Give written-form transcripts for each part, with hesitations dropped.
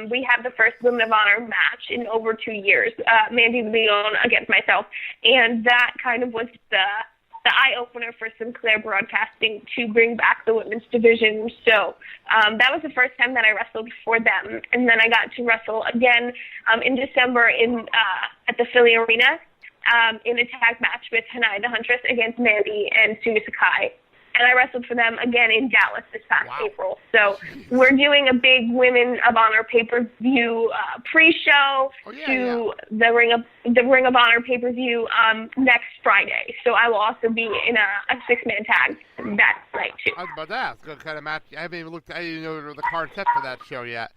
we had the first Women of Honor match in over 2 years, Mandy Leon against myself, and that kind of was the eye-opener for Sinclair Broadcasting to bring back the women's division. So that was the first time that I wrestled for them. And then I got to wrestle again in December at the Philly Arena in a tag match with Hanai the Huntress against Mandy and Sumi Sakai. And I wrestled for them again in Dallas this past April. So we're doing a big Women of Honor pay-per-view pre-show the Ring of Honor pay-per-view next Friday. So I will also be in a six-man tag that night too. I was about to ask what kind of match. I haven't even looked. I didn't know the card set for that show yet.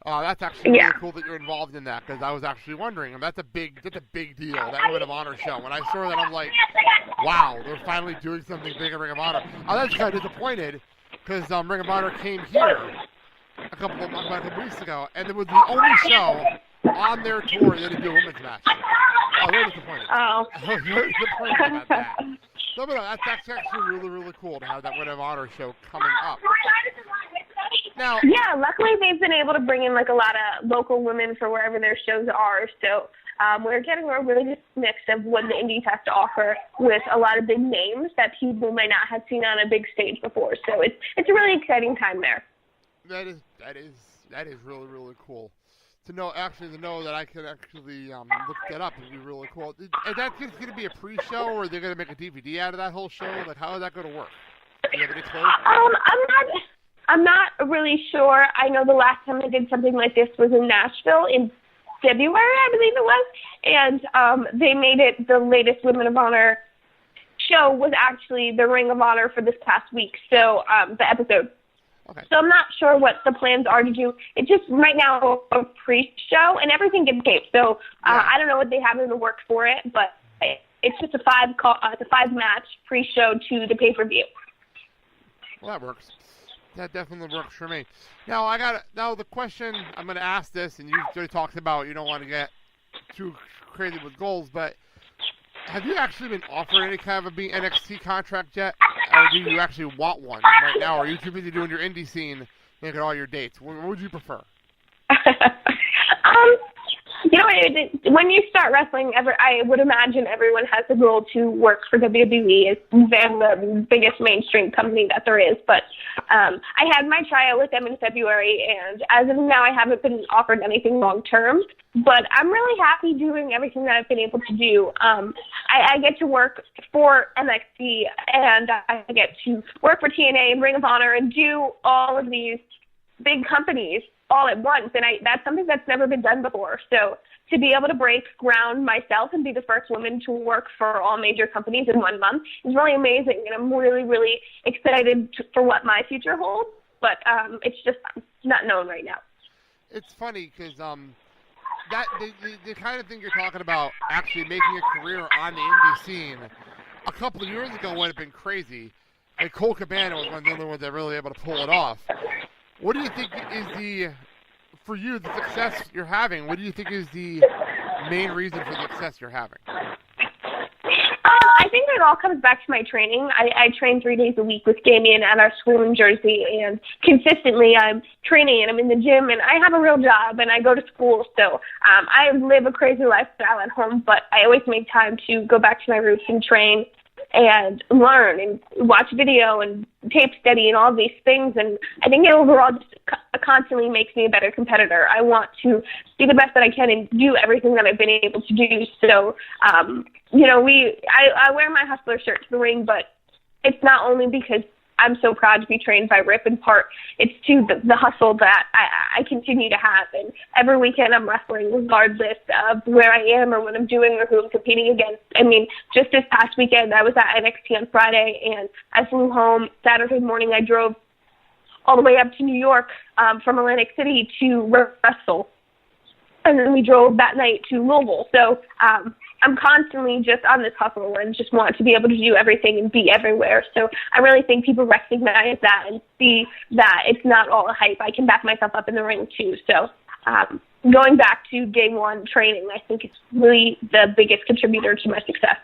That's actually really cool that you're involved in that, because I was actually wondering. That's a big deal, that Ring of Honor show. When I saw that, I'm like, wow, they're finally doing something big in Ring of Honor. I was kind of disappointed because Ring of Honor came here a couple weeks ago, and it was the only show on their tour that didn't do a women's match. I was very disappointed. I was very disappointed about that. So, but that's actually really, really cool to have that Ring of Honor show coming up. Now, yeah, luckily they've been able to bring in like a lot of local women for wherever their shows are. So we're getting a really good mix of what the Indies has to offer with a lot of big names that people might not have seen on a big stage before. So it's a really exciting time there. That is really, really cool. To know that I can actually look that up would be really cool. Is that just going to be a pre-show, or are they going to make a DVD out of that whole show? Like, how is that going to work? Do you have any clue? I'm not really sure. I know the last time I did something like this was in Nashville in February, I believe it was, and they made it the latest Women of Honor show was actually the Ring of Honor for this past week, so the episode. Okay. So I'm not sure what the plans are to do. It's just right now a pre-show, and everything gets taped, so I don't know what they have in the works for it, but it's just a five-match pre-show to the pay-per-view. Well, that works. That definitely works for me. Now the question, I'm going to ask this, and you already talked about you don't want to get too crazy with goals, but have you actually been offered any kind of a NXT contract yet? Or do you actually want one right now? Or are you too busy doing your indie scene, making all your dates? What would you prefer? You know, when you start wrestling, I would imagine everyone has the goal to work for WWE. It's the biggest mainstream company that there is. But I had my tryout with them in February, and as of now, I haven't been offered anything long-term. But I'm really happy doing everything that I've been able to do. I get to work for NXT, and I get to work for TNA and Ring of Honor and do all of these big companies all at once, and that's something that's never been done before. So to be able to break ground myself and be the first woman to work for all major companies in 1 month is really amazing, and I'm really, really excited for what my future holds, but it's just not known right now. It's funny because that the kind of thing you're talking about, actually making a career on the indie scene, a couple of years ago would have been crazy, and Cole Cabana was one of the only ones that really able to pull it off. What do you think is for you, the success you're having? What do you think is the main reason for the success you're having? I think it all comes back to my training. I train 3 days a week with Damien at our school in Jersey, and consistently I'm training and I'm in the gym, and I have a real job and I go to school. So I live a crazy lifestyle at home, but I always make time to go back to my roots and train and learn and watch video and tape study and all these things. And I think it overall just constantly makes me a better competitor. I want to be the best that I can and do everything that I've been able to do. So, you know, I wear my hustler shirt to the ring, but it's not only because I'm so proud to be trained by Rip. In part, it's to the hustle that I continue to have. And every weekend I'm wrestling regardless of where I am or what I'm doing or who I'm competing against. I mean, just this past weekend, I was at NXT on Friday, and I flew home Saturday morning. I drove all the way up to New York from Atlantic City to wrestle. And then we drove that night to Louisville. So I'm constantly just on this hustle and just want to be able to do everything and be everywhere. So I really think people recognize that and see that it's not all a hype. I can back myself up in the ring too. So going back to day one training, I think it's really the biggest contributor to my success.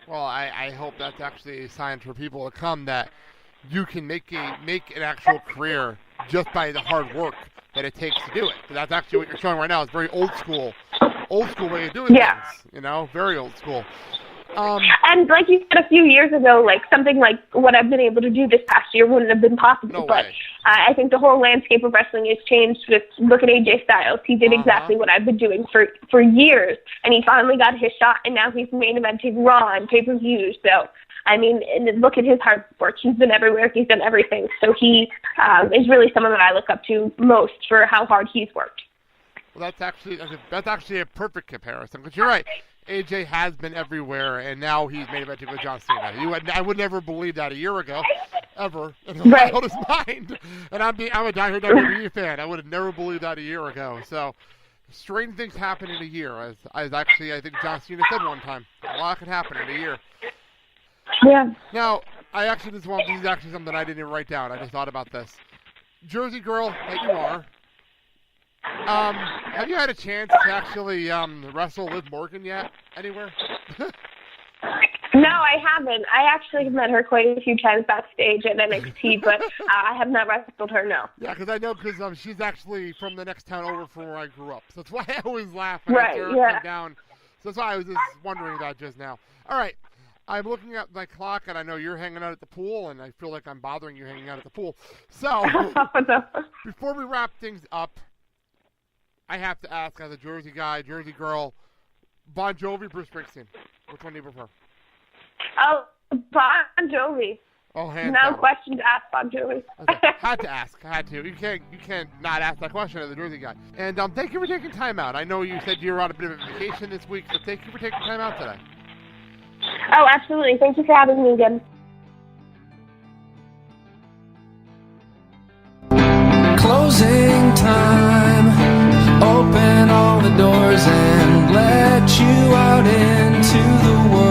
Well, I hope that's actually a sign for people to come that you can make an actual career just by the hard work that it takes to do it. So that's actually what you're showing right now. It's very old school way of doing things. Very old school. And like you said a few years ago, like something like what I've been able to do this past year wouldn't have been possible. No but way. I think the whole landscape of wrestling has changed. Just look at AJ Styles. He did exactly what I've been doing for years, and he finally got his shot, and now he's main eventing Raw and pay-per-views. So, I mean, and look at his hard work. He's been everywhere. He's done everything. So he is really someone that I look up to most for how hard he's worked. Well, that's actually a perfect comparison, because you're right. AJ has been everywhere, and now he's main eventing with John Cena. I would never believe that a year ago, ever, in his wildest mind. And I'm a diehard WWE fan. I would have never believed that a year ago. So, strange things happen in a year, as actually I think John Cena said one time. A lot could happen in a year. Yeah. Now, this is actually something I didn't even write down. I just thought about this. Jersey girl that you are. Have you had a chance to actually wrestle Liv Morgan yet? Anywhere? No, I haven't. I actually have met her quite a few times backstage at NXT, but I have not wrestled her, no. Yeah, because she's actually from the next town over from where I grew up. So that's why I always laugh when I hear her come down. So that's why I was just wondering that just now. All right. I'm looking at my clock, and I know you're hanging out at the pool, and I feel like I'm bothering you hanging out at the pool. So, before we wrap things up, I have to ask, as a Jersey guy, Jersey girl, Bon Jovi, Bruce Springsteen, which one do you prefer? Oh, Bon Jovi. Oh, hands no down. Question to ask Bon Jovi. Okay. Had to ask. Had to. You can't not ask that question as a Jersey guy. And thank you for taking time out. I know you said you were on a bit of a vacation this week, so thank you for taking time out today. Oh, absolutely. Thank you for having me again. Closing time. Open all the doors and let you out into the world.